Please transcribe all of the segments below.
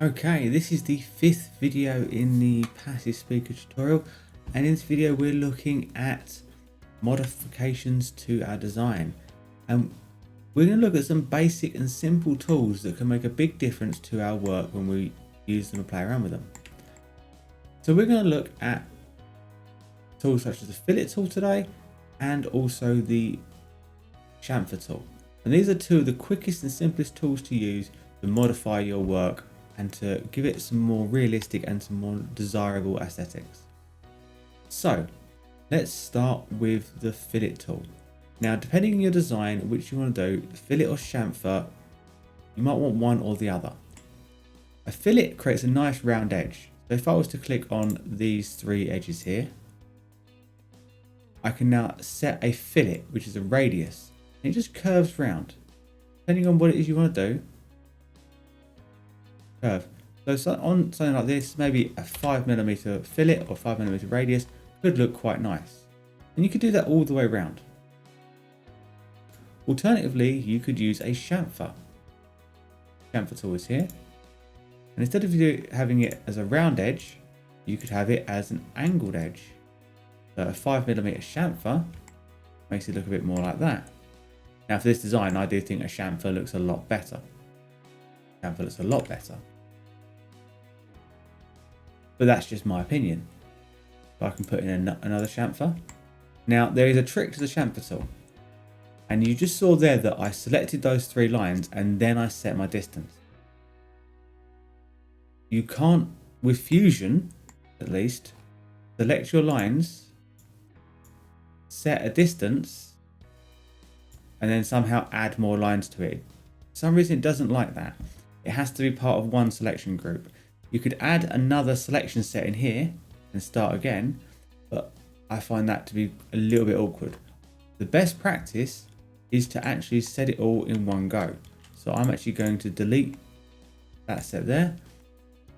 Okay, this is the 5th video in the passive speaker tutorial, and in this video we're looking at modifications to our design, and we're going to look at some basic and simple tools that can make a big difference to our work when we use them and play around with them. So we're going to look at tools such as the fillet tool today and also the chamfer tool, and these are two of the quickest and simplest tools to use to modify your work and to give it some more realistic and some more desirable aesthetics. So let's start with the fillet tool. Now, depending on your design, which you want to do, fillet or chamfer, you might want one or the other. A fillet creates a nice round edge. So if I was to click on these three edges here, I can now set a fillet, which is a radius, and it just curves round. Depending on what it is you want to do, curve. So on something like this, maybe a 5mm fillet or 5mm radius could look quite nice. And you could do that all the way around. Alternatively, you could use a chamfer. Chamfer tool is here. And instead of having it as a round edge, you could have it as an angled edge. So a 5mm chamfer makes it look a bit more like that. Now for this design, I do think a chamfer looks a lot better. Chamfer looks a lot better. But that's just my opinion. So I can put in another chamfer. Now there is a trick to the chamfer tool. And you just saw there that I selected those three lines and then I set my distance. You can't, with Fusion at least, select your lines, set a distance, and then somehow add more lines to it. For some reason it doesn't like that. It has to be part of one selection group. You could add another selection set in here and start again, but I find that to be a little bit awkward. The best practice is to actually set it all in one go. So I'm actually going to delete that set there,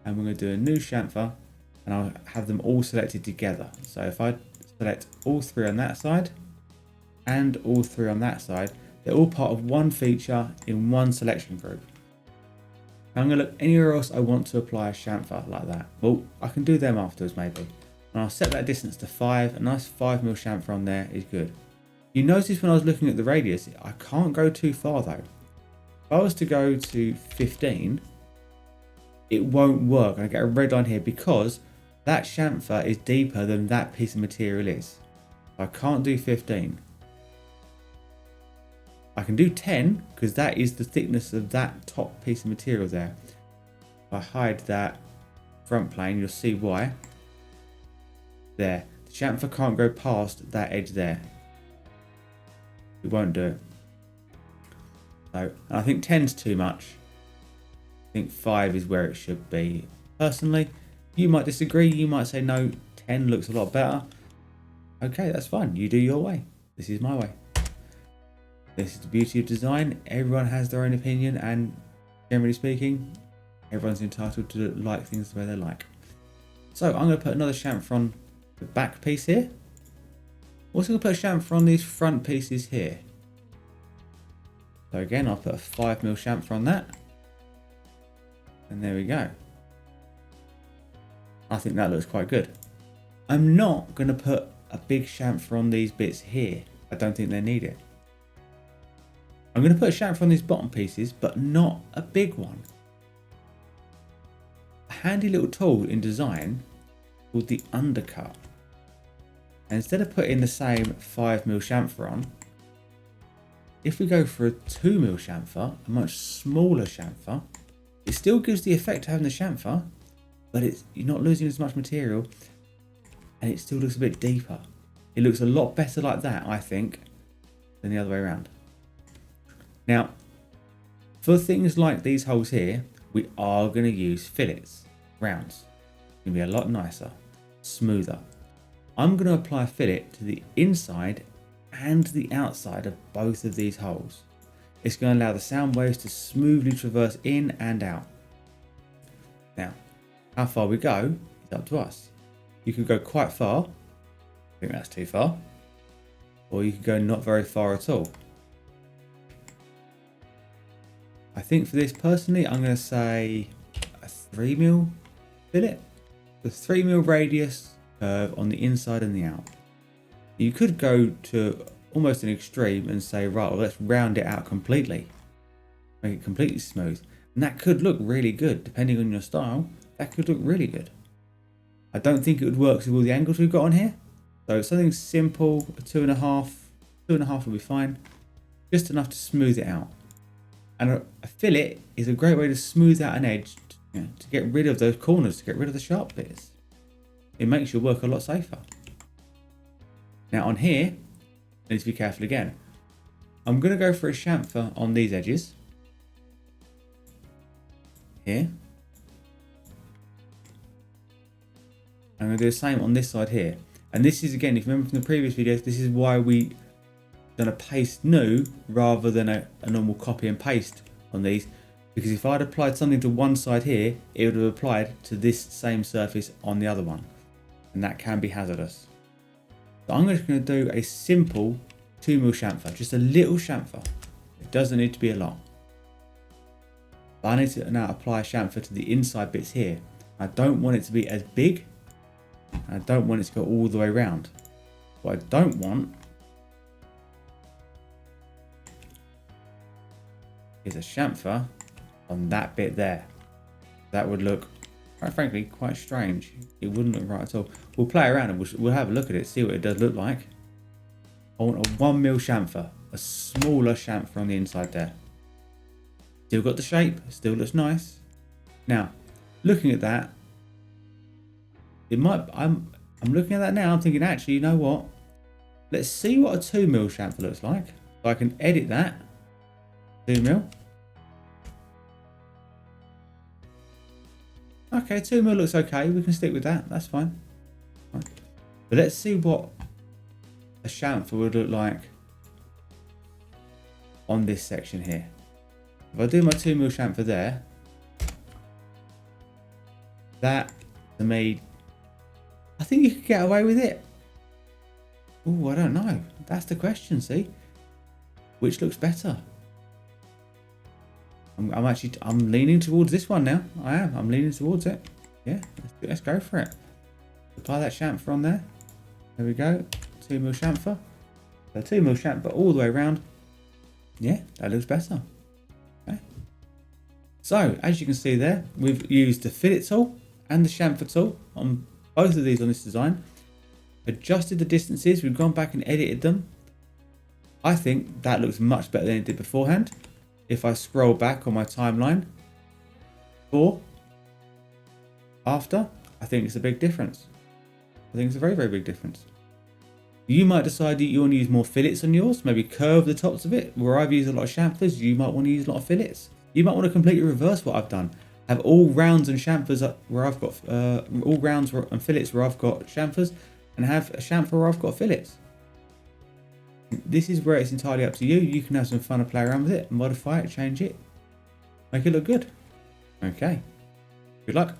and we're going to do a new chamfer, and I'll have them all selected together. So if I select all three on that side and all three on that side, they're all part of one feature in one selection group. I'm going to look anywhere else I want to apply a chamfer like that. Well, I can do them afterwards maybe. And I'll set that distance to 5. A nice 5mm chamfer on there is good. You notice when I was looking at the radius, I can't go too far though. If I was to go to 15, it won't work. I get a red line here because that chamfer is deeper than that piece of material is. I can't do 15. I can do 10 because that is the thickness of that top piece of material there. If I hide that front plane, you'll see why. There, the chamfer can't go past that edge there. It won't do it. So, I think 10's too much. I think 5 is where it should be. Personally, you might disagree. You might say no, 10 looks a lot better. Okay, that's fine. You do your way. This is my way. This is the beauty of design. Everyone has their own opinion, and generally speaking, everyone's entitled to like things the way they like. So I'm going to put another chamfer on the back piece here. Also going to put a chamfer on these front pieces here. So again, I'll put a 5mm chamfer on that. And there we go. I think that looks quite good. I'm not going to put a big chamfer on these bits here. I don't think they need it. I'm going to put a chamfer on these bottom pieces, but not a big one. A handy little tool in design called the undercut. And instead of putting the same 5mm chamfer on, if we go for a 2mm chamfer, a much smaller chamfer, it still gives the effect of having the chamfer, but you're not losing as much material, and it still looks a bit deeper. It looks a lot better like that, I think, than the other way around. Now, for things like these holes here, we are going to use fillets, rounds. It's going to be a lot nicer, smoother. I'm going to apply a fillet to the inside and the outside of both of these holes. It's going to allow the sound waves to smoothly traverse in and out. Now, how far we go is up to us. You could go quite far. I think that's too far. Or you could go not very far at all. I think for this personally, I'm going to say 3mm fillet. The 3mm radius curve on the inside and the out. You could go to almost an extreme and say, right, well, let's round it out completely. Make it completely smooth. And that could look really good. Depending on your style, that could look really good. I don't think it would work with all the angles we've got on here. So something simple, a 2.5. 2.5 will be fine. Just enough to smooth it out. And a fillet is a great way to smooth out an edge, to get rid of those corners, to get rid of the sharp bits. It makes your work a lot safer. Now on here, I need to be careful again. I'm going to go for a chamfer on these edges. Here. I'm going to do the same on this side here. And this is, again, if you remember from the previous videos, this is why we done a paste new rather than a normal copy and paste on these. Because if I'd applied something to one side here, it would have applied to this same surface on the other one. And that can be hazardous. So I'm just going to do a simple 2mm chamfer, just a little chamfer. It doesn't need to be a lot. But I need to now apply a chamfer to the inside bits here. I don't want it to be as big. I don't want it to go all the way around. What I don't want is a chamfer on that bit there. That would look, quite frankly, quite strange. It wouldn't look right at all. We'll play around and we'll have a look at it, see what it does look like. I want a 1mm chamfer, a smaller chamfer on the inside there. Still got the shape, still looks nice. Now, looking at that, it might. I'm looking at that now. I'm thinking, actually, you know what? Let's see what a 2mm chamfer looks like. So I can edit that. 2mm. Okay, 2mm looks okay. We can stick with that. That's fine. Right. But let's see what a chamfer would look like on this section here. If I do my 2mm chamfer there, that to me, I think you could get away with it. Oh, I don't know. That's the question, see? Which looks better? I'm leaning towards this one now. I'm leaning towards it. Yeah, let's go for it. Apply that chamfer on there. There we go. 2mm chamfer. So 2mm chamfer all the way around. Yeah, that looks better. Okay. So, as you can see there, we've used the fillet tool and the chamfer tool on both of these on this design. Adjusted the distances. We've gone back and edited them. I think that looks much better than it did beforehand. If I scroll back on my timeline, before, after, I think it's a big difference. I think it's a very, very big difference. You might decide that you want to use more fillets on yours, maybe curve the tops of it. Where I've used a lot of chamfers, you might want to use a lot of fillets. You might want to completely reverse what I've done. Have all rounds and chamfers where I've got, all rounds and fillets where I've got chamfers, and have a chamfer where I've got fillets. This is where it's entirely up to you. You can have some fun and play around with it, modify it, change it, make it look good. Okay, good luck.